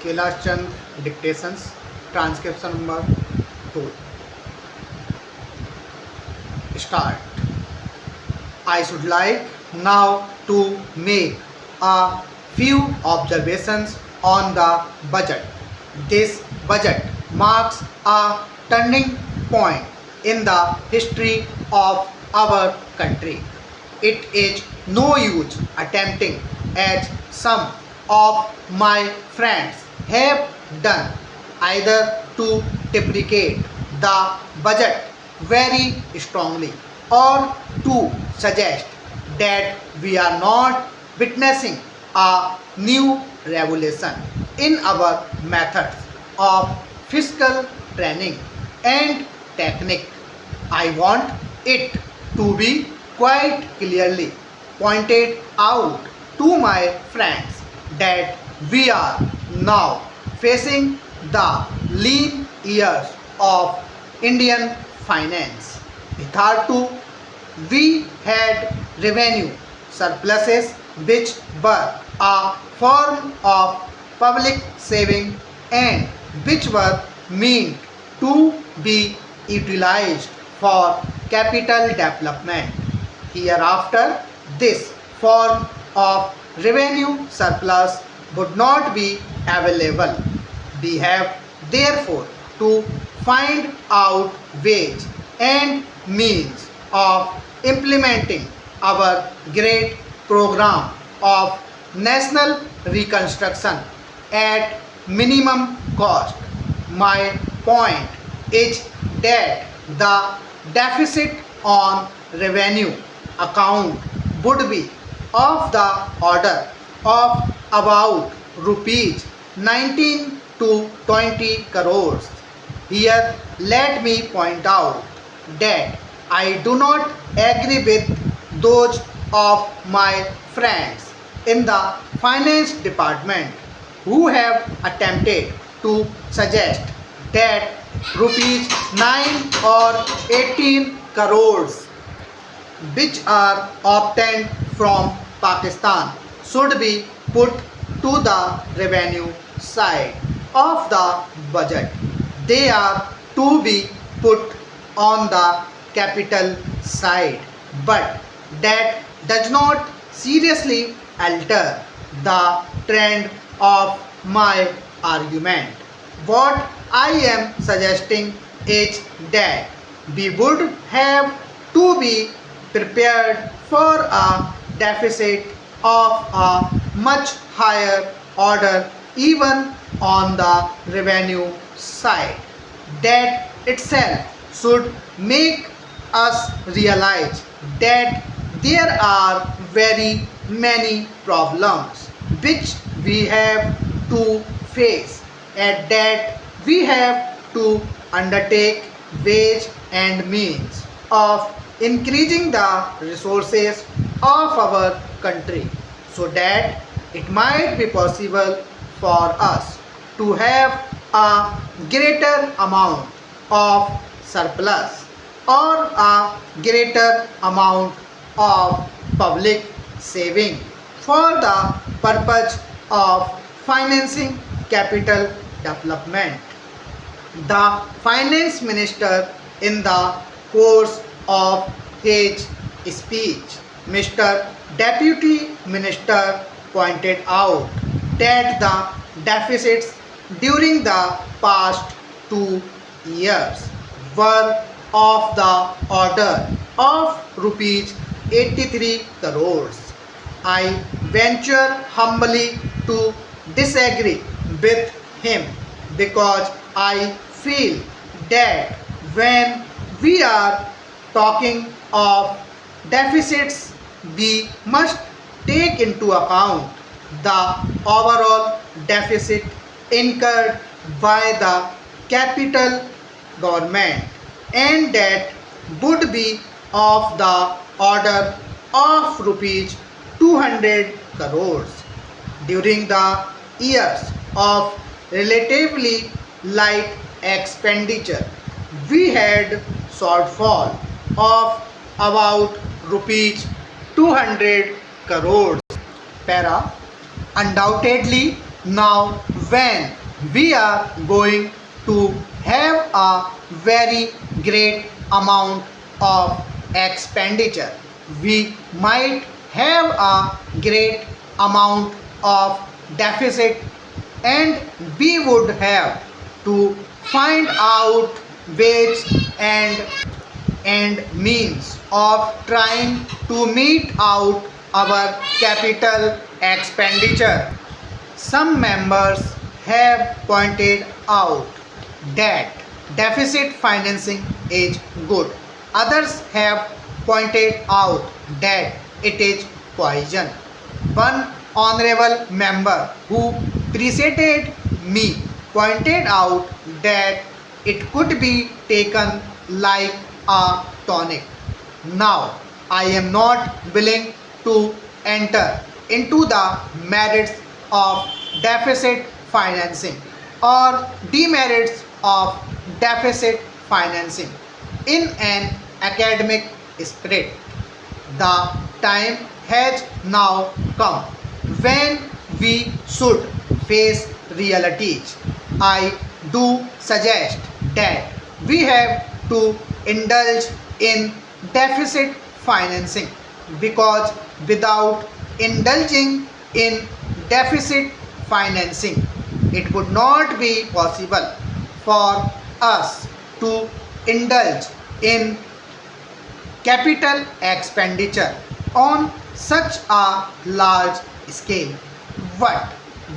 Kailash Chand dictations, transcription number 2. Start. I should like now to make a few observations on the budget. This budget marks a turning point in the history of our country. It is no use attempting, as some of my friends have done, either to deprecate the budget very strongly or to suggest that we are not witnessing a new revolution in our methods of fiscal training and technique. I want it to be quite clearly pointed out to my friends that we are now facing the lean years of Indian finance. Hitherto, we had revenue surpluses which were a form of public saving and which were meant to be utilized for capital development. Hereafter, this form of revenue surplus would not be available. We have therefore to find out ways and means of implementing our great program of national reconstruction at minimum cost. My point is that the deficit on revenue account would be of the order of about rupees 19 to 20 crores. Here let me point out that I do not agree with those of my friends in the finance department who have attempted to suggest that rupees 9 or 18 crores which are obtained from Pakistan should be put to the revenue side of the budget. They are to be put on the capital side, but that does not seriously alter the trend of my argument. What I am suggesting is that we would have to be prepared for a deficit of a much higher order even on the revenue side. That itself should make us realize that there are very many problems which we have to face and that we have to undertake ways and means of increasing the resources of our country so that it might be possible for us to have a greater amount of surplus or a greater amount of public saving for the purpose of financing capital development. The finance minister, in the course of his speech, Mr. Deputy Minister pointed out that the deficits during the past 2 years were of the order of rupees 83 crores. I venture humbly to disagree with him because I feel that when we are talking of deficits, we must take into account the overall deficit incurred by the capital government and that would be of the order of rupees 200 crores. During the years of relatively light expenditure, we had shortfall of about rupees 200 crores. Para. Undoubtedly, now when we are going to have a very great amount of expenditure. We might have a great amount of deficit, and we would have to find out ways and means of trying to meet out our capital expenditure. Some members have pointed out that deficit financing is good. Others have pointed out that it is poison. One honorable member who preceded me pointed out that it could be taken like a tonic. Now, I am not willing to enter into the merits of deficit financing or demerits of deficit financing in an academic spirit. The time has now come when we should face realities. I do suggest that we have to indulge in deficit financing, because without indulging in deficit financing, it would not be possible for us to indulge in capital expenditure on such a large scale. But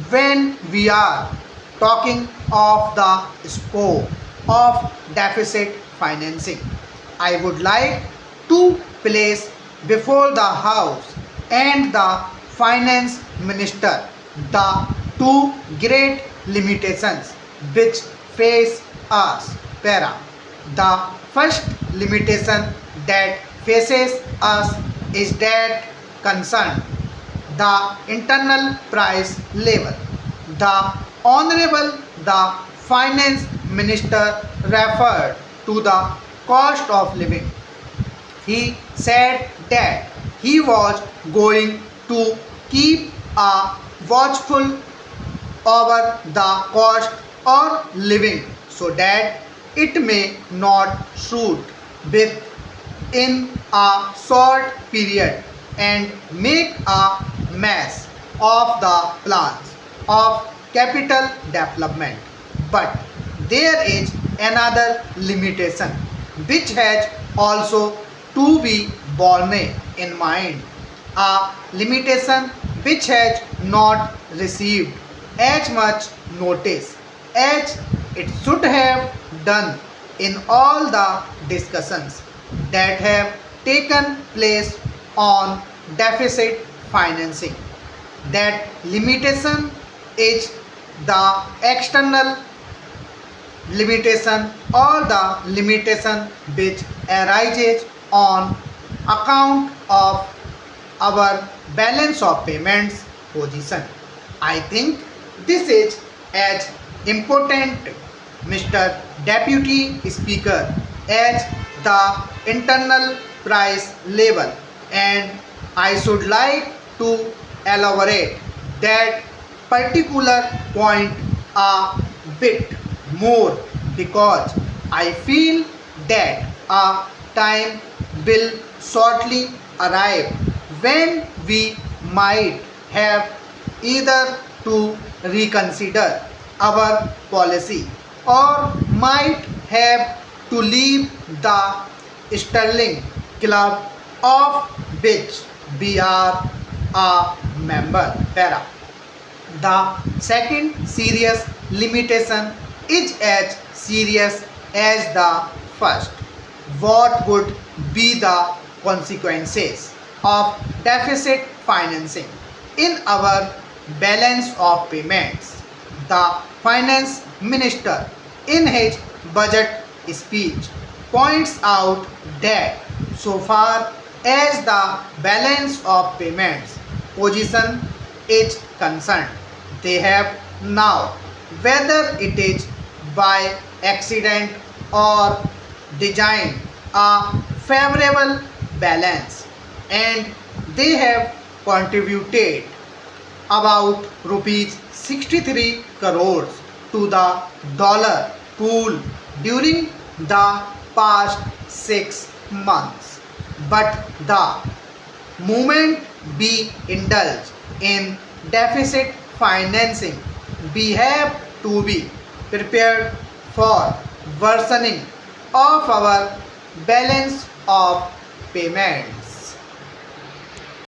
when we are talking of the scope of deficit financing, I would like to place before the House and the Finance Minister the two great limitations which face us. Para. The first limitation that faces us is that concern the internal price level. The Honorable the Finance Minister referred to the cost of living. He said that he was going to keep a watchful over the cost of living so that it may not shoot within a short period and make a mess of the plans of capital development. But there is another limitation which has also to be borne in mind, a limitation which has not received as much notice as it should have done in all the discussions that have taken place on deficit financing. That limitation is the external limitation or the limitation which arises on account of our balance of payments position. I think this is as important, Mr. Deputy Speaker, as the internal price level, and I should like to elaborate that particular point a bit more, because I feel that a time will shortly arrive when we might have either to reconsider our policy or might have to leave the sterling club of which we are a member. Para. The second serious limitation is as serious as the first. What would be the consequences of deficit financing in our balance of payments? The Finance Minister, in his budget speech, points out that so far as the balance of payments position is concerned, they have now, whether it is by accident or design, a favorable balance, and they have contributed about rupees 63 crores to the dollar pool during the past 6 months. But the moment we indulge in deficit financing, we have to be prepared for worsening of our balance of payments.